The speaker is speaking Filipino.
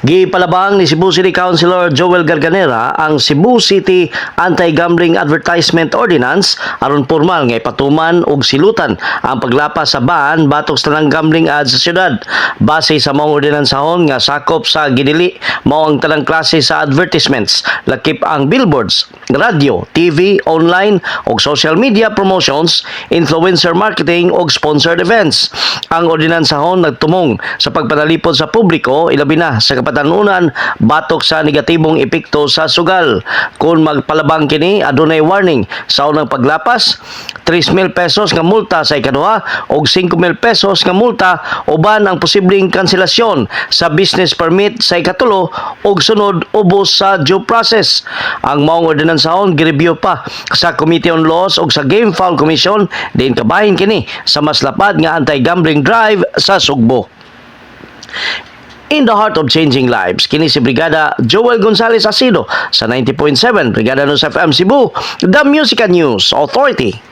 Gipalabang ni Cebu City Councilor Joel Garganera ang Cebu City Anti-Gambling Advertisement Ordinance aron formal nga ipatuman og silutan ang paglapas sa ban batok sa tanang gambling ads sa syudad. Base sa mga ordinansahon nga sakop sa ginili mao ang tanang klase sa advertisements, lakip ang billboards, radio, TV, online ug social media promotions, influencer marketing ug sponsored events. Ang ordinansahon nagtumong sa pagpanalipod sa publiko ilabi na sa kapatanunan batok sa negatibong epekto sa sugal. Kung magpalabang kini, adunay warning sa unang paglapas, 3,000 pesos nga multa sa ikaduha o 5,000 pesos nga multa uban ang posibleng kanselasyon sa business permit sa ikatulo o sunod ubos sa due process. Ang maong ordinansahon gireview pa sa Committee on Laws o sa Game Foul Commission din kabahin kini sa mas lapad nga anti-gambling drive sa Sugbo. In the heart of changing lives, kini si Brigada Joel Gonzalez Asido sa 90.7 Brigada News FM Cebu, The Music and News Authority.